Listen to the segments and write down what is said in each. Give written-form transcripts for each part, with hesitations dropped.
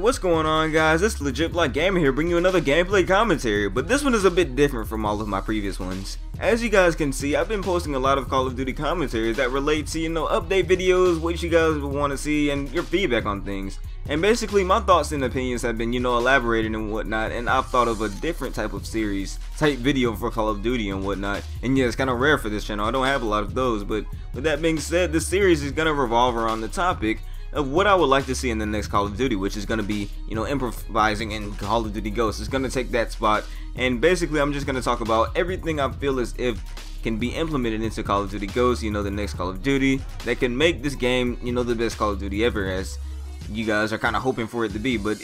What's going on, guys? It's Legit Black Gamer here, bringing you another gameplay commentary, but this one is a bit different from all of my previous ones. As you guys can see, I've been posting a lot of Call of Duty commentaries that relate to, update videos, what you guys want to see, and your feedback on things. And basically, my thoughts and opinions have been, elaborated and whatnot, and I've thought of a different type of series, type video for Call of Duty and whatnot. And yeah, it's kind of rare for this channel, I don't have a lot of those, but with that being said, this series is going to revolve around the topic of what I would like to see in the next Call of Duty, which is going to be, improvising in Call of Duty Ghosts. It's going to take that spot, and basically I'm just going to talk about everything I feel as if can be implemented into Call of Duty Ghosts, the next Call of Duty, that can make this game, the best Call of Duty ever, as you guys are kind of hoping for it to be, but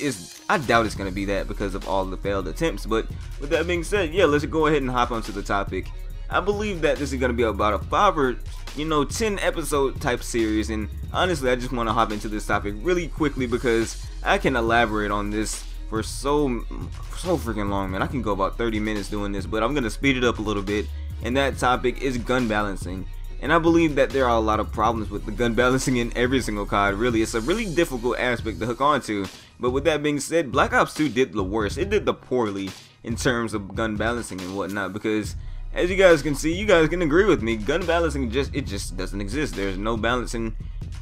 I doubt it's going to be that because of all the failed attempts. But with that being said, yeah, let's go ahead and hop onto the topic. I believe that this is going to be about a 5 or 10 episode type series, and honestly I just want to hop into this topic really quickly because I can elaborate on this for so freaking long, man. I can go about 30 minutes doing this, but I'm going to speed it up a little bit, and that topic is gun balancing. And I believe that there are a lot of problems with the gun balancing in every single COD. Really, it's a really difficult aspect to hook onto. But with that being said, Black Ops 2 did the worst. It did the poorly in terms of gun balancing and whatnot, because as you guys can see, you guys can agree with me, gun balancing just doesn't exist. There's no balancing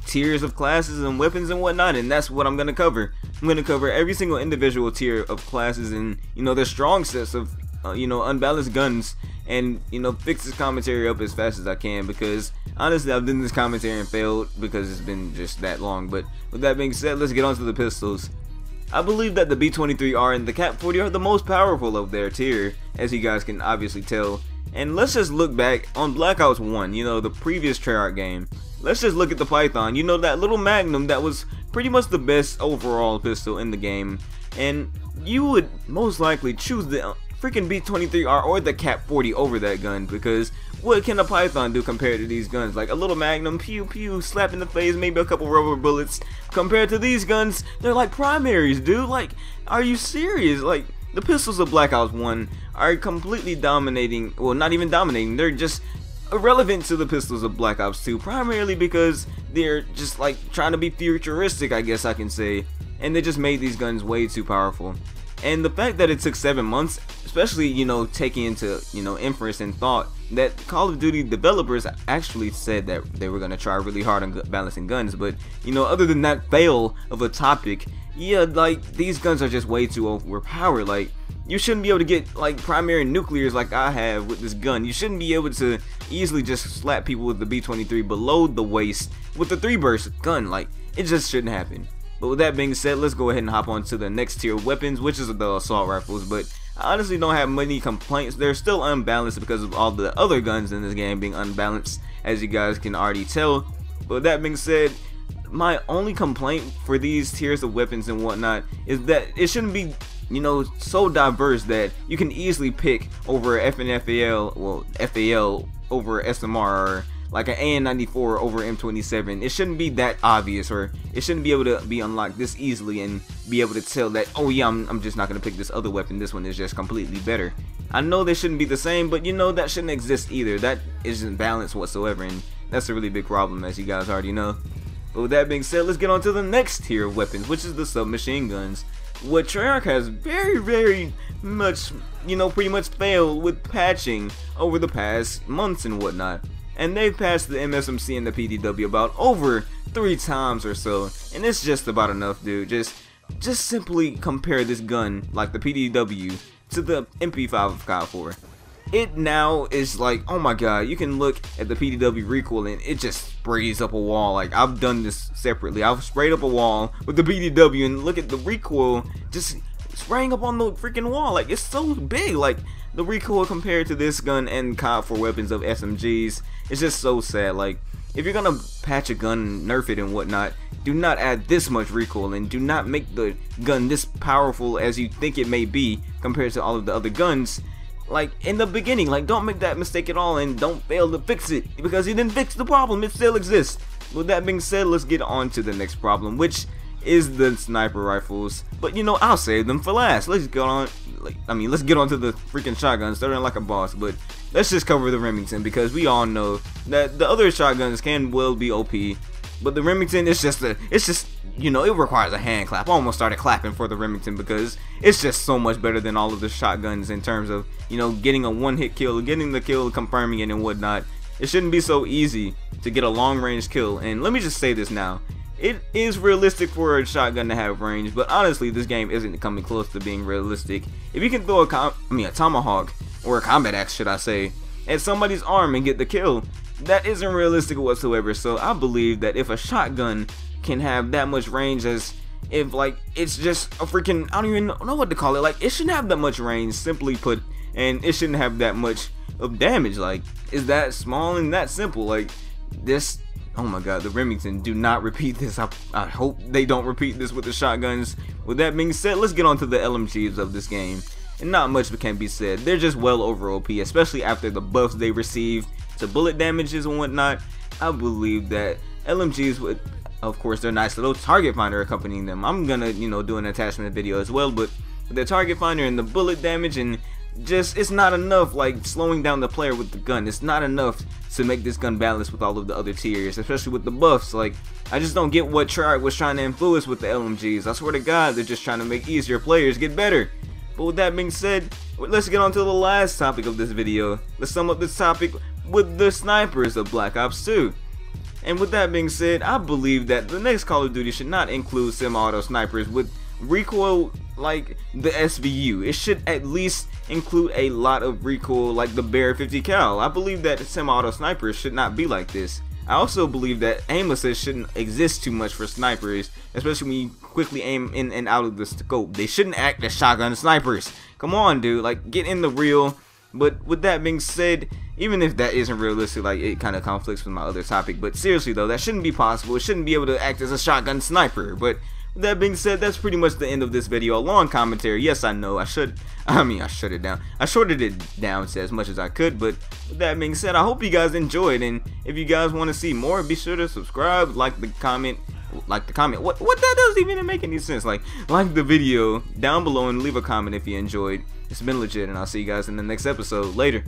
tiers of classes and weapons and whatnot, and that's what I'm going to cover. I'm going to cover every single individual tier of classes and, their strong sets of, unbalanced guns, and, fix this commentary up as fast as I can, because honestly I've done this commentary and failed because it's been just that long. But with that being said, let's get on to the pistols. I believe that the B23R and the Cap 40 are the most powerful of their tier, as you guys can obviously tell. And let's just look back on Black Ops 1, the previous Treyarch game. Let's just look at the Python, that little Magnum that was pretty much the best overall pistol in the game. And you would most likely choose the freaking B23R or the Cap 40 over that gun, because what can a Python do compared to these guns? Like a little Magnum, pew pew, slap in the face, maybe a couple rubber bullets. Compared to these guns, they're like primaries, dude. Like, are you serious? Like, the pistols of Black Ops 1 are completely dominating, well, not even dominating, they're just irrelevant to the pistols of Black Ops 2, primarily because they're just like trying to be futuristic, I guess I can say, and they just made these guns way too powerful. And the fact that it took 7 months, especially, taking into, inference and thought that Call of Duty developers actually said that they were going to try really hard on balancing guns, but, other than that fail of a topic, yeah, like, these guns are just way too overpowered. Like, you shouldn't be able to get, like, primary nuclears like I have with this gun. You shouldn't be able to easily just slap people with the B23 below the waist with the 3-burst gun. Like, it just shouldn't happen. But with that being said, let's go ahead and hop on to the next tier of weapons, which is the assault rifles. But I honestly don't have many complaints. They're still unbalanced because of all the other guns in this game being unbalanced, as you guys can already tell. But with that being said, my only complaint for these tiers of weapons and whatnot is that it shouldn't be, so diverse that you can easily pick over FNFAL, well, FAL over SMR, or like an AN94 over M27. It shouldn't be that obvious, or it shouldn't be able to be unlocked this easily and be able to tell that, oh yeah, I'm just not going to pick this other weapon, this one is just completely better. I know they shouldn't be the same, but that shouldn't exist either. That isn't balanced whatsoever, and that's a really big problem, as you guys already know. But with that being said, let's get on to the next tier of weapons, which is the submachine guns. What Treyarch has very much, pretty much failed with patching over the past months and whatnot. And they've passed the MSMC and the PDW about over 3 times or so, and it's just about enough, dude. Just simply compare this gun, like the PDW, to the MP5 of COD 4. It now is like, oh my god, you can look at the PDW recoil and it just sprays up a wall. Like, I've done this separately. I've sprayed up a wall with the PDW and look at the recoil just spraying up on the freaking wall. Like, it's so big. Like, the recoil compared to this gun and COD 4 weapons of SMGs, it's just so sad. Like, if you're gonna patch a gun and nerf it and whatnot, do not add this much recoil and do not make the gun this powerful as you think it may be compared to all of the other guns. Like, in the beginning, like, don't make that mistake at all, and don't fail to fix it, because you didn't fix the problem. It still exists. With that being said, let's get on to the next problem, which is the sniper rifles. But I'll save them for last. Let's get on, let's get on to the freaking shotguns, starting like a boss. But let's just cover the Remington, because we all know that the other shotguns can well be OP. But the Remington, it's just you know, it requires a hand clap. I almost started clapping for the Remington because it's just so much better than all of the shotguns in terms of, you know, getting a one-hit kill, getting the kill, confirming it and whatnot. It shouldn't be so easy to get a long-range kill. And let me just say this now. It is realistic for a shotgun to have range, but honestly, this game isn't coming close to being realistic. If you can throw a tomahawk, or a combat axe, should I say, at somebody's arm and get the kill, that isn't realistic whatsoever. So I believe that if a shotgun can have that much range, as if like it's just a freaking, I don't even know what to call it, like it shouldn't have that much range, simply put, and it shouldn't have that much of damage. Like, is that small and that simple? Like this, oh my god, the Remington, do not repeat this. I hope they don't repeat this with the shotguns. With that being said, let's get on to the LMGs of this game. And not much can be said. They're just well over OP, especially after the buffs they received to bullet damages and whatnot. I believe that LMGs would, of course, their nice little target finder accompanying them. I'm gonna, you know, do an attachment video as well, but with the target finder and the bullet damage, and just, it's not enough, like slowing down the player with the gun. It's not enough to make this gun balanced with all of the other tiers, especially with the buffs. Like, I just don't get what Treyarch was trying to influence with the LMGs. I swear to God, they're just trying to make easier players get better. But with that being said, let's get on to the last topic of this video. Let's sum up this topic with the snipers of Black Ops 2. And with that being said, I believe that the next Call of Duty should not include semi-auto snipers with recoil like the SVU. It should at least include a lot of recoil like the Bear 50 cal. I believe that semi-auto snipers should not be like this. I also believe that aim assist shouldn't exist too much for snipers, especially when you quickly aim in and out of the scope. They shouldn't act as shotgun snipers. Come on, dude, like, get in the reel. But with that being said, even if that isn't realistic, like, it kind of conflicts with my other topic, but seriously though, that shouldn't be possible. It shouldn't be able to act as a shotgun sniper. But with that being said, that's pretty much the end of this video. A long commentary. Yes, I know, I shut it down. I shorted it down to as much as I could, but with that being said, I hope you guys enjoyed, and if you guys want to see more, be sure to subscribe, like the comment, what that doesn't even make any sense. Like the video down below and leave a comment if you enjoyed. It's been legit, and I'll see you guys in the next episode. Later.